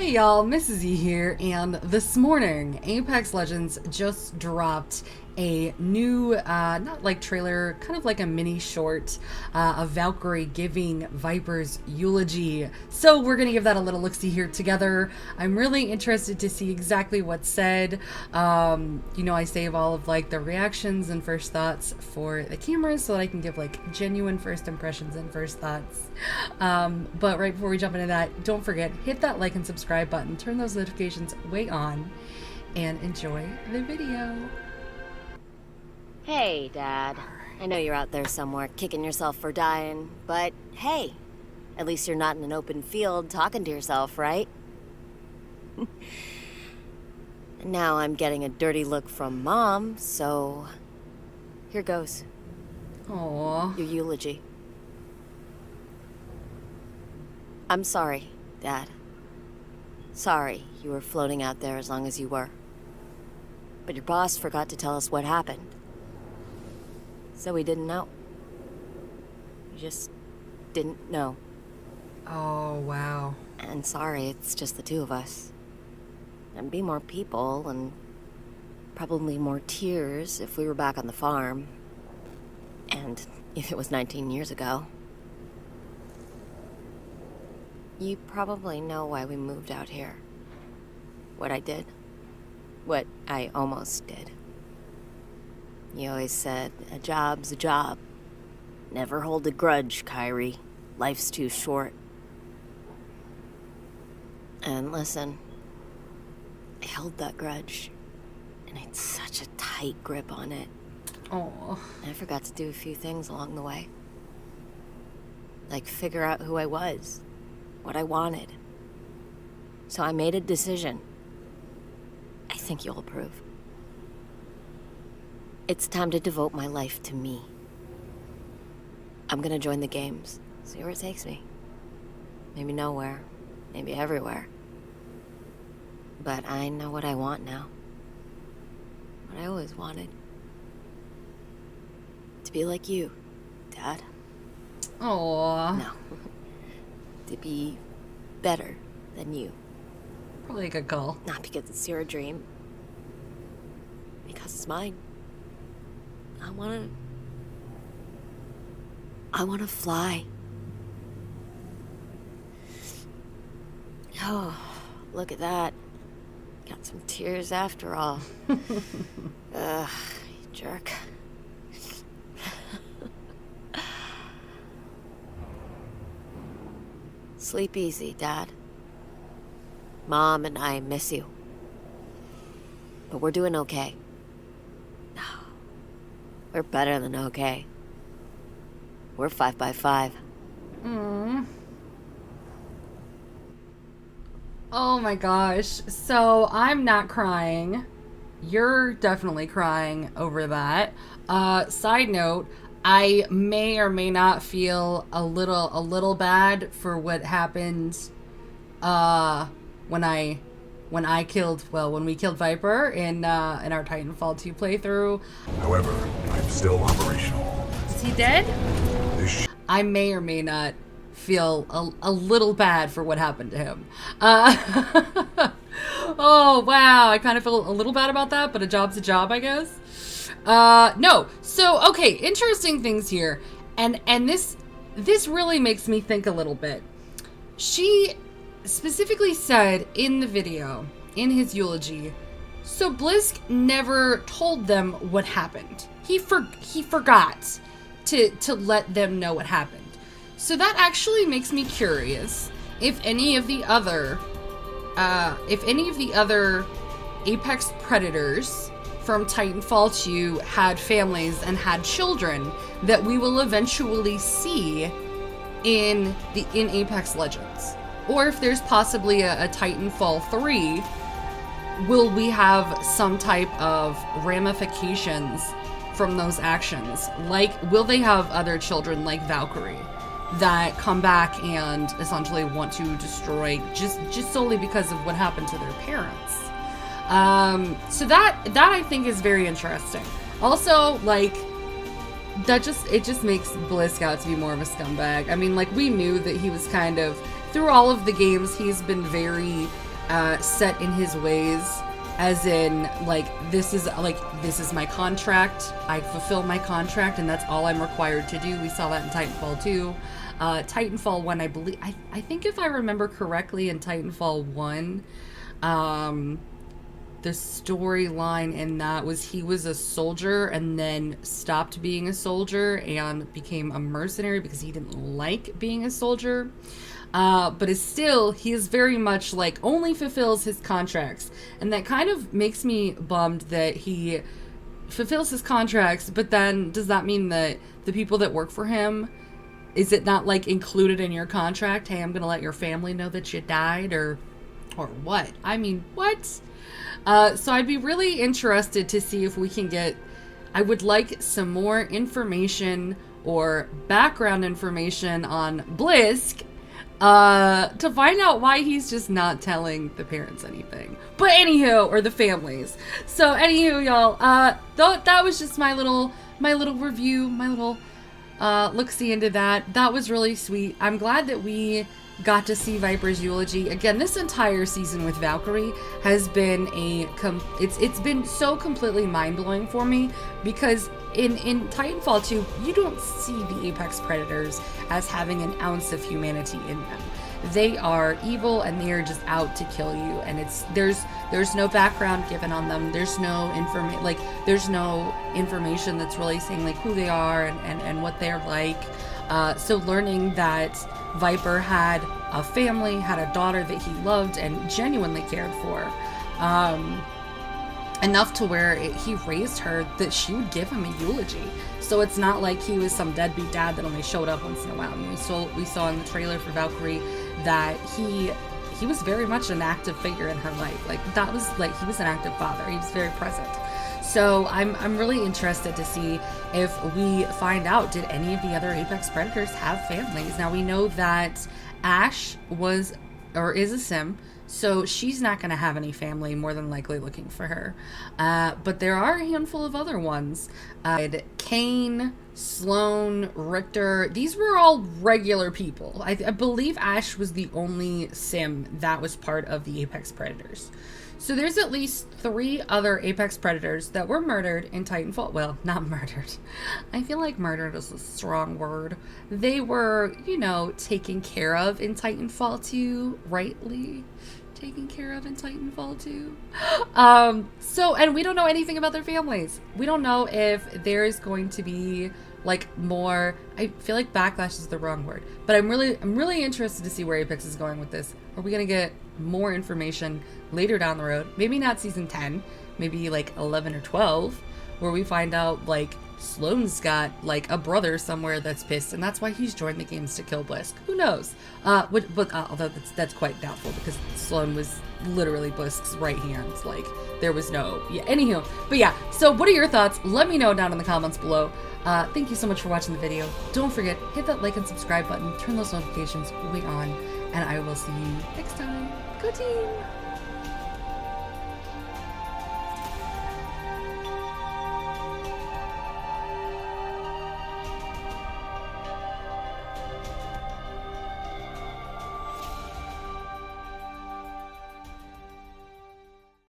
Hey y'all, Mrs.E here, and this morning, Apex Legends just dropped a new, not like trailer, kind of like a mini short of Valkyrie giving Viper's eulogy. So we're gonna give that a little look-see here together. I'm really interested to see exactly what's said. You know, I save all of like the reactions and first thoughts for the cameras so that I can give like genuine first impressions and first thoughts. But right before we jump into that, don't forget, hit that like and subscribe button, turn those notifications way on, and enjoy the video. Hey, Dad. I know you're out there somewhere kicking yourself for dying, but hey, at least you're not in an open field talking to yourself, right? Now I'm getting a dirty look from Mom, so here goes. Aww. Your eulogy. I'm sorry, Dad. Sorry you were floating out there as long as you were. But your boss forgot to tell us what happened. So we didn't know. We just didn't know. Oh, wow. And sorry, it's just the two of us. There'd be more people, and probably more tears if we were back on the farm. And if it was 19 years ago. You probably know why we moved out here. What I did. What I almost did. You always said, a job's a job. Never hold a grudge, Kyrie. Life's too short. And listen, I held that grudge, and I had such a tight grip on it. Oh. I forgot to do a few things along the way. Like figure out who I was, what I wanted. So I made a decision. I think you'll approve. It's time to devote my life to me. I'm gonna join the games, see where it takes me. Maybe nowhere, maybe everywhere. But I know what I want now. What I always wanted. To be like you, Dad. Aww. No. To be better than you. Probably a good call. Not because it's your dream. Because it's mine. I wanna fly. Oh, look at that. Got some tears after all. Ugh, you jerk. Sleep easy, Dad. Mom and I miss you. But we're doing okay. We're better than okay. We're 5 by 5. Oh my gosh. So I'm not crying. You're definitely crying over that. Side note, I may or may not feel a little bad for what happened when we killed Viper in our Titanfall 2 playthrough. However, I'm still operational. Is he dead? I may or may not feel a little bad for what happened to him. Oh, wow. I kind of feel a little bad about that, but a job's a job, I guess. No. So, okay, interesting things here. And this really makes me think a little bit. She specifically said in the video, in his eulogy, so Blisk never told them what happened. He forgot to let them know what happened. So that actually makes me curious if any of the other Apex Predators from Titanfall 2 had families and had children that we will eventually see in Apex Legends. Or if there's possibly a Titanfall 3, will we have some type of ramifications from those actions? Like, will they have other children like Valkyrie that come back and essentially want to destroy just solely because of what happened to their parents? So that I think is very interesting. Also, like, it just makes Blisk out to be more of a scumbag. I mean, like, we knew that he was kind of, through all of the games, he's been very set in his ways, as in like this is my contract. I fulfill my contract, and that's all I'm required to do. We saw that in Titanfall 2. Titanfall 1, I believe, I think if I remember correctly, in Titanfall 1, the storyline in that was he was a soldier and then stopped being a soldier and became a mercenary because he didn't like being a soldier. But he is very much like only fulfills his contracts. And that kind of makes me bummed that he fulfills his contracts, but then does that mean that the people that work for him, is it not like included in your contract? Hey, I'm going to let your family know that you died, or what? I mean, what? So I'd be really interested to see if we can get, I would like some more information or background information on Blisk, to find out why he's just not telling the parents anything. But anywho, or the families. So anywho, y'all, that was just my little review, my little look-see into that. That was really sweet. I'm glad that we got to see Viper's eulogy. Again, this entire season with Valkyrie has been it's been so completely mind-blowing for me, because in Titanfall 2, you don't see the Apex Predators as having an ounce of humanity in them. They are evil and they are just out to kill you, and there's no background given on them. There's no information that's really saying like who they are and what they're like. So learning that Viper had a family, had a daughter that he loved and genuinely cared for, enough to where he raised her that she would give him a eulogy. So it's not like he was some deadbeat dad that only showed up once in a while. I mean, we saw in the trailer for Valkyrie that he was very much an active figure in her life. Like that was like, he was an active father. He was very present. So I'm really interested to see if we find out, did any of the other Apex Predators have families? Now we know that Ash is a sim, so she's not going to have any family, more than likely looking for her. But there are a handful of other ones. Kane, Sloan, Richter, these were all regular people. I believe Ash was the only sim that was part of the Apex Predators. So there's at least 3 other Apex Predators that were murdered in Titanfall. Well, not murdered. I feel like murdered is a strong word. They were, taken care of in Titanfall 2, rightly taken care of in Titanfall 2. And we don't know anything about their families. We don't know if there's going to be like more, I feel like backlash is the wrong word, but I'm really interested to see where Apex is going with this. Are we going to get more information later down the road? Maybe not season 10, maybe like 11 or 12, where we find out like Sloan's got like a brother somewhere that's pissed, and that's why he's joined the games to kill Blisk. Who knows? Although that's quite doubtful, because Sloan was literally Blisk's right hand. Like there was no, anywho. But yeah, so what are your thoughts? Let me know down in the comments below. Thank you so much for watching the video. Don't forget, hit that like and subscribe button, turn those notifications way on, and I will see you next time. Go team!